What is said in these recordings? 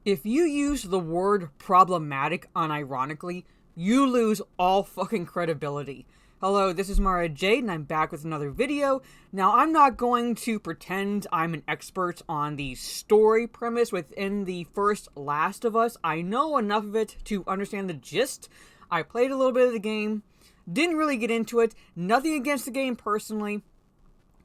If you use the word problematic unironically, you lose all fucking credibility. Hello, this is Mara Jade, and I'm back with another video. Now, I'm not going to pretend I'm an expert on the story premise within the first Last of Us. I know enough of it to understand the gist. I played a little bit of the game, didn't really get into it, nothing against the game personally.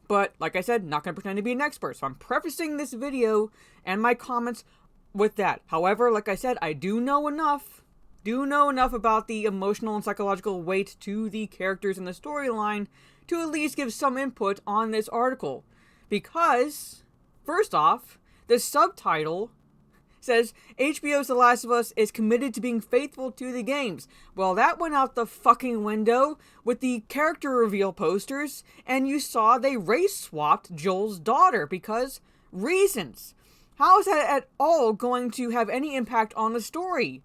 But, like I said, not going to pretend to be an expert. So I'm prefacing this video and my comments with that. However, like I said, I do know enough about the emotional and psychological weight to the characters in the storyline to at least give some input on this article. Because, first off, the subtitle says, HBO's The Last of Us is committed to being faithful to the games. Well, that went out the fucking window with the character reveal posters, and you saw they race-swapped Joel's daughter because reasons. How is that at all going to have any impact on the story?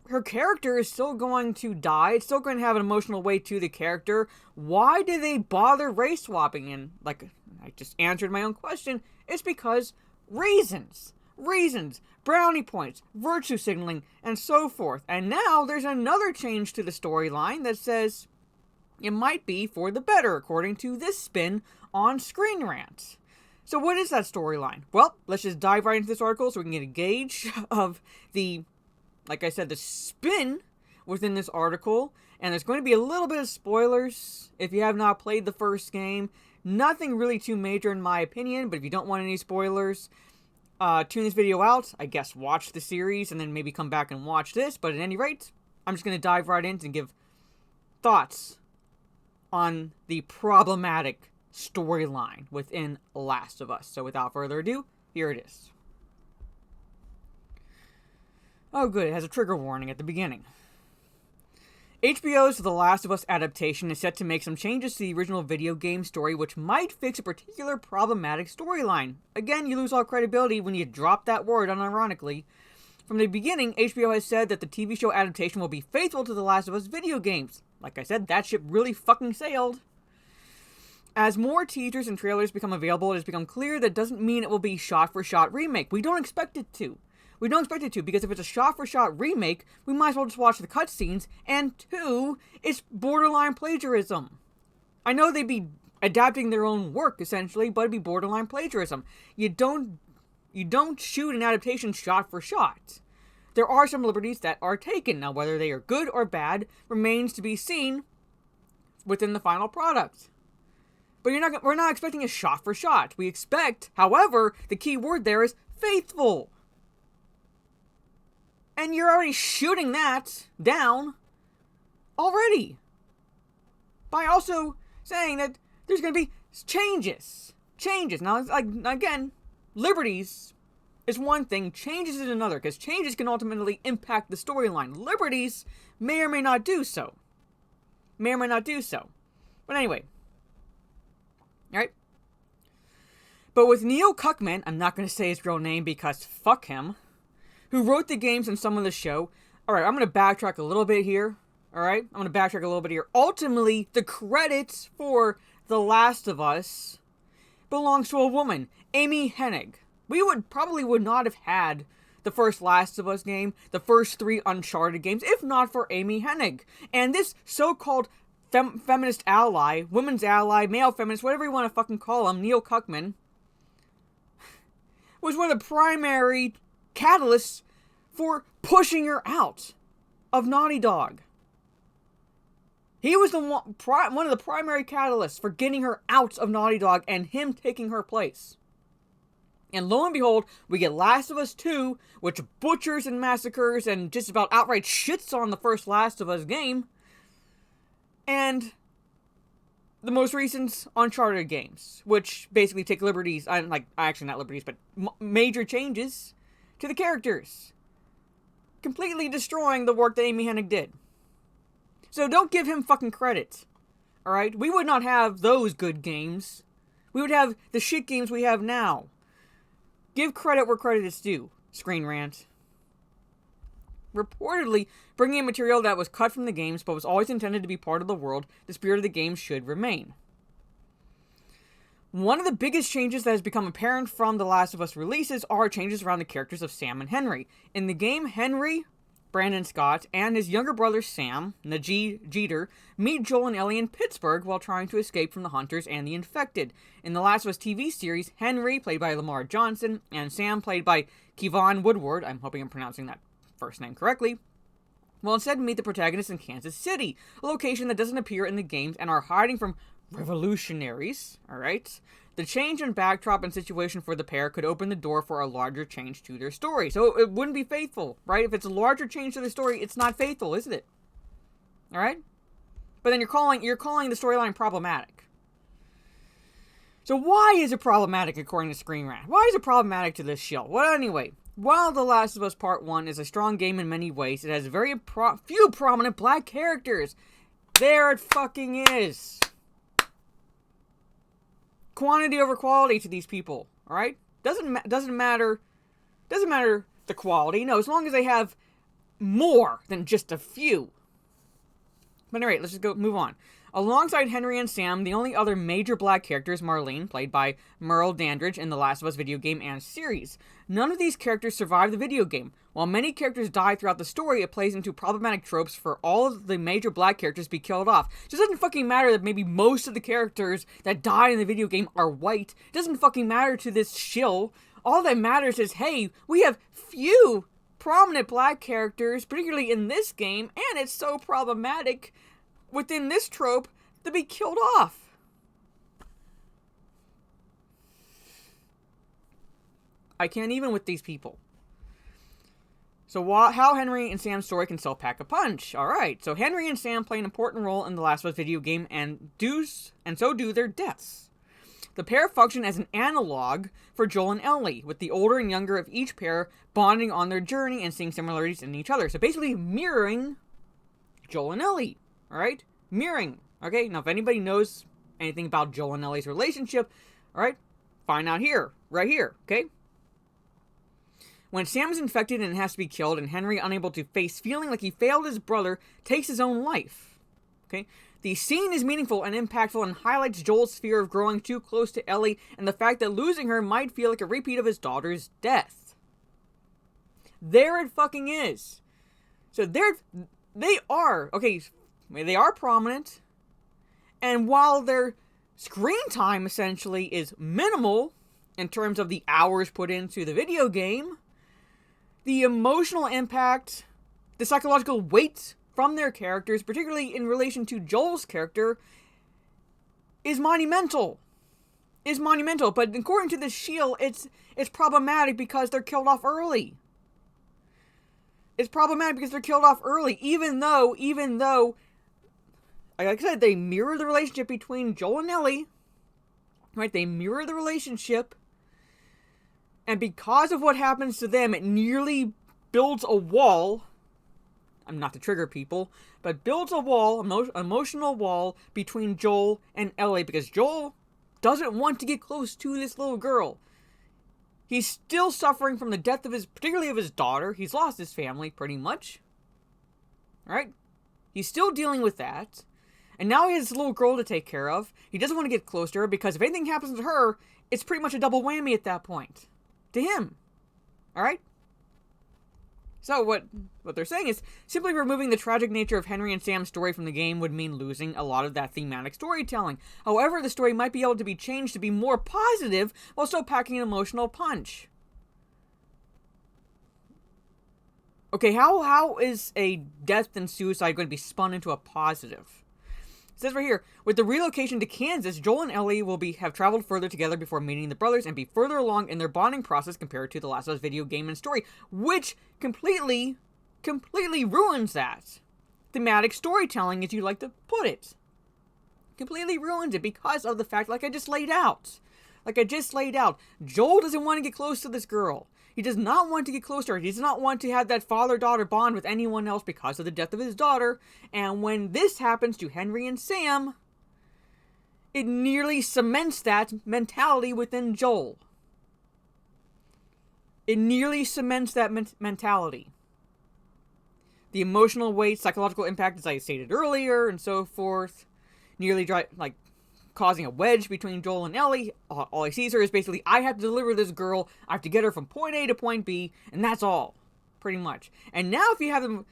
Her character is still going to die. It's still going to have an emotional weight to the character. Why did they bother race swapping? And like I just answered my own question, it's because reasons. Reasons, brownie points, virtue signaling, and so forth. And now there's another change to the storyline that says it might be for the better, according to this spin on Screen Rant. So what is that storyline? Well, let's just dive right into this article so we can get a gauge of the, like I said, the spin within this article. And there's going to be a little bit of spoilers if you have not played the first game. Nothing really too major in my opinion, but if you don't want any spoilers, tune this video out. I guess watch the series and then maybe come back and watch this. But at any rate, I'm just going to dive right in and give thoughts on the problematic storyline within Last of Us. So without further ado, here it is. Oh good, it has a trigger warning at the beginning. HBO's The Last of Us adaptation is set to make some changes to the original video game story which might fix a particular problematic storyline. Again, you lose all credibility when you drop that word unironically. From the beginning, HBO has said that the TV show adaptation will be faithful to The Last of Us video games. Like I said, that ship really fucking sailed. As more teasers and trailers become available, it has become clear that doesn't mean it will be shot-for-shot remake. We don't expect it to. We don't expect it to, because if it's a shot-for-shot remake, we might as well just watch the cutscenes, and two, it's borderline plagiarism. I know they'd be adapting their own work, essentially, but it'd be borderline plagiarism. You don't shoot an adaptation shot-for-shot. There are some liberties that are taken. Now, whether they are good or bad remains to be seen within the final product. But we're not expecting a shot for shot. We expect, however, the key word there is faithful. And you're already shooting that down already. By also saying that there's going to be changes. Now, like, again, liberties is one thing, changes is another, because changes can ultimately impact the storyline. Liberties may or may not do so. But anyway. Alright? But with Neil Cuckman, I'm not going to say his real name because fuck him, who wrote the games and some of the show. Alright, I'm going to backtrack a little bit here. Ultimately, the credits for The Last of Us belongs to a woman, Amy Hennig. We probably would not have had the first Last of Us game, the first 3 Uncharted games, if not for Amy Hennig. And this so-called feminist ally, women's ally, male feminist, whatever you want to fucking call him, Neil Cuckman, was one of the primary catalysts for pushing her out of Naughty Dog. He was one of the primary catalysts for getting her out of Naughty Dog and him taking her place. And lo and behold, we get Last of Us 2, which butchers and massacres and just about outright shits on the first Last of Us game. And the most recent Uncharted games, which basically take liberties, actually not liberties, but major changes to the characters. Completely destroying the work that Amy Hennig did. So don't give him fucking credit. Alright? We would not have those good games. We would have the shit games we have now. Give credit where credit is due. Screen Rant. Reportedly, bringing in material that was cut from the games but was always intended to be part of the world, the spirit of the game should remain. One of the biggest changes that has become apparent from The Last of Us releases are changes around the characters of Sam and Henry. In the game, Henry, Brandon Scott, and his younger brother Sam, Najee Jeter, meet Joel and Ellie in Pittsburgh while trying to escape from the Hunters and the Infected. In The Last of Us TV series, Henry, played by Lamar Johnson, and Sam, played by Kevon Woodward, I'm hoping I'm pronouncing that first name correctly, will instead meet the protagonist in Kansas City, a location that doesn't appear in the games and are hiding from revolutionaries, alright? The change in backdrop and situation for the pair could open the door for a larger change to their story. So it wouldn't be faithful, right? If it's a larger change to the story, it's not faithful, isn't it? Alright? But then you're calling the storyline problematic. So why is it problematic according to Screen Rant? Why is it problematic to this show? Well, anyway, while The Last of Us Part 1 is a strong game in many ways, it has very few prominent black characters. There it fucking is. Quantity over quality to these people, all right? Doesn't matter the quality. No, as long as they have more than just a few. But anyway, let's just move on. Alongside Henry and Sam, the only other major black character is Marlene, played by Merle Dandridge in The Last of Us video game and series. None of these characters survive the video game. While many characters die throughout the story, it plays into problematic tropes for all of the major black characters to be killed off. It just doesn't fucking matter that maybe most of the characters that die in the video game are white. It doesn't fucking matter to this shill. All that matters is, hey, we have few prominent black characters, particularly in this game, and it's so problematic within this trope to be killed off. I can't even with these people. So how Henry and Sam's story can still pack a punch. Alright, so Henry and Sam play an important role in The Last of Us video game and so do their deaths. The pair function as an analog for Joel and Ellie, with the older and younger of each pair bonding on their journey and seeing similarities in each other. So basically mirroring Joel and Ellie. Alright? Mirroring. Okay, now if anybody knows anything about Joel and Ellie's relationship, alright, find out here. Right here, okay? When Sam is infected and has to be killed, and Henry, unable to face feeling like he failed his brother, takes his own life. Okay? The scene is meaningful and impactful and highlights Joel's fear of growing too close to Ellie and the fact that losing her might feel like a repeat of his daughter's death. There it fucking is. So they are prominent, and while their screen time essentially is minimal in terms of the hours put into the video game, the emotional impact, the psychological weight from their characters, particularly in relation to Joel's character, is monumental. But according to the Shield, it's problematic because they're killed off early. It's problematic because they're killed off early, even though, like I said, they mirror the relationship between Joel and Ellie. Right? They mirror the relationship. And because of what happens to them, it nearly builds a wall. I'm not to trigger people, but builds a wall, emotional wall between Joel and Ellie, because Joel doesn't want to get close to this little girl. He's still suffering from the death of particularly of his daughter. He's lost his family, pretty much. Right? He's still dealing with that. And now he has this little girl to take care of. He doesn't want to get close to her because if anything happens to her, it's pretty much a double whammy at that point. To him. Alright? So what they're saying is simply removing the tragic nature of Henry and Sam's story from the game would mean losing a lot of that thematic storytelling. However, the story might be able to be changed to be more positive while still packing an emotional punch. Okay, how is a death and suicide going to be spun into a positive? It says right here, with the relocation to Kansas, Joel and Ellie will have traveled further together before meeting the brothers and be further along in their bonding process compared to The Last of Us video game and story, which completely ruins that. Thematic storytelling, as you like to put it. Completely ruins it because of the fact, like I just laid out. Joel doesn't want to get close to this girl. He does not want to get close to her. He does not want to have that father-daughter bond with anyone else because of the death of his daughter. And when this happens to Henry and Sam, it nearly cements that mentality within Joel. It nearly cements that mentality. The emotional weight, psychological impact, as I stated earlier, and so forth, nearly causing a wedge between Joel and Ellie. All he sees her is basically, I have to deliver this girl, I have to get her from point A to point B, and that's all, pretty much. And now if you have them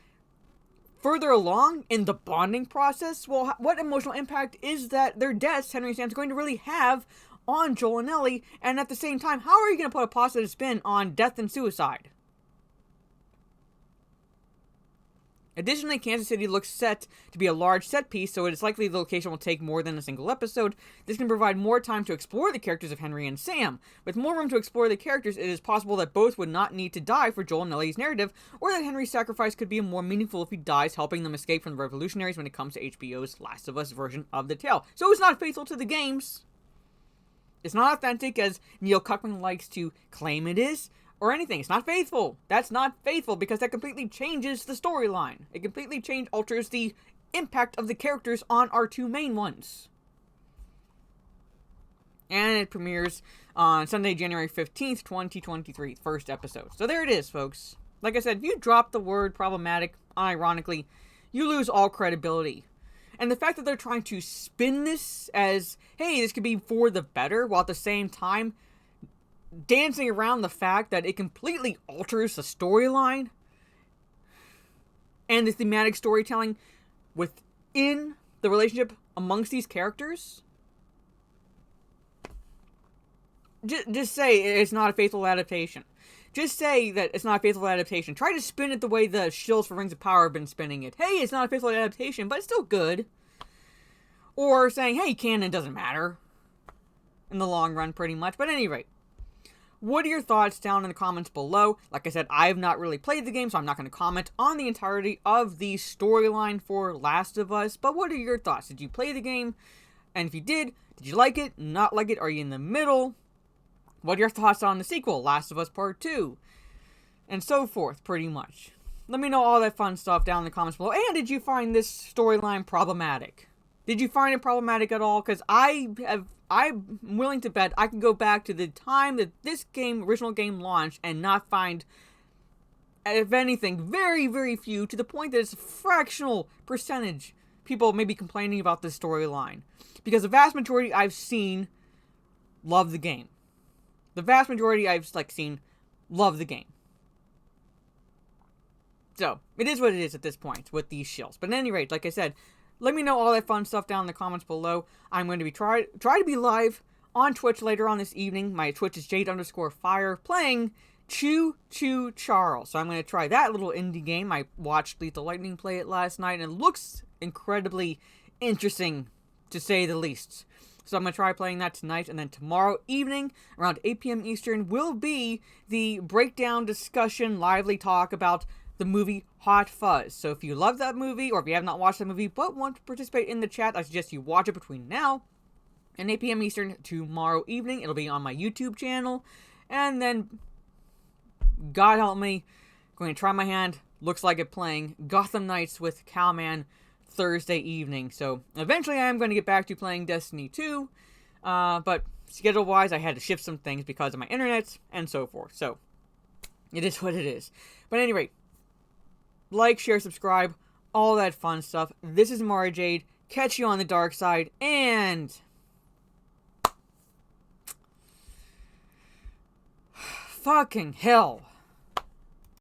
further along in the bonding process, well, what emotional impact is that their deaths, Henry and Sam's, going to really have on Joel and Ellie? And at the same time, how are you going to put a positive spin on death and suicide? Additionally, Kansas City looks set to be a large set piece, so it is likely the location will take more than a single episode. This can provide more time to explore the characters of Henry and Sam. With more room to explore the characters, it is possible that both would not need to die for Joel and Ellie's narrative, or that Henry's sacrifice could be more meaningful if he dies, helping them escape from the revolutionaries when it comes to HBO's Last of Us version of the tale. So it's not faithful to the games. It's not authentic, as Neil Cuckman likes to claim it is, or anything. It's not faithful. That's not faithful, because that completely changes the storyline. It completely alters the impact of the characters on our two main ones. And it premieres on Sunday, January 15th, 2023, first episode. So there it is, folks. Like I said, if you drop the word problematic, unironically, you lose all credibility. And the fact that they're trying to spin this as, hey, this could be for the better, while at the same time dancing around the fact that it completely alters the storyline and the thematic storytelling within the relationship amongst these characters. Just say it's not a faithful adaptation. Just say that it's not a faithful adaptation. Try to spin it the way the Shills for Rings of Power have been spinning it. Hey, it's not a faithful adaptation, but it's still good. Or saying, hey, canon doesn't matter in the long run, pretty much. But at any rate, what are your thoughts down in the comments below? Like I said, I have not really played the game, so I'm not going to comment on the entirety of the storyline for Last of Us. But what are your thoughts? Did you play the game? And if you did you like it? Not like it? Are you in the middle? What are your thoughts on the sequel, Last of Us Part 2? And so forth, pretty much. Let me know all that fun stuff down in the comments below. And did you find this storyline problematic? Did you find it problematic at all? Because I'm willing to bet I can go back to the time that this original game launched, and not find, if anything, very, very few, to the point that it's a fractional percentage people may be complaining about this storyline. Because the vast majority I've seen love the game. The vast majority I've seen love the game. So, it is what it is at this point with these shills. But at any rate, like I said, let me know all that fun stuff down in the comments below. I'm going to be try to be live on Twitch later on this evening. My Twitch is Jade_Fire, playing Choo Choo Charles. So I'm going to try that little indie game. I watched Lethal Lightning play it last night, and it looks incredibly interesting, to say the least. So I'm going to try playing that tonight, and then tomorrow evening, around 8 p.m. Eastern, will be the breakdown discussion, lively talk about the movie Hot Fuzz. So if you love that movie, or if you have not watched that movie but want to participate in the chat, I suggest you watch it between now and 8 p.m. Eastern tomorrow evening. It'll be on my YouTube channel. And then, God help me, I'm going to try my hand, looks like it, playing Gotham Knights with Cowman Thursday evening. So eventually I am going to get back to playing Destiny 2. But schedule-wise, I had to shift some things because of my internet and so forth. So it is what it is. But at any rate, like, share, subscribe, all that fun stuff. This is Mara Jade. Catch you on the dark side, and fucking hell.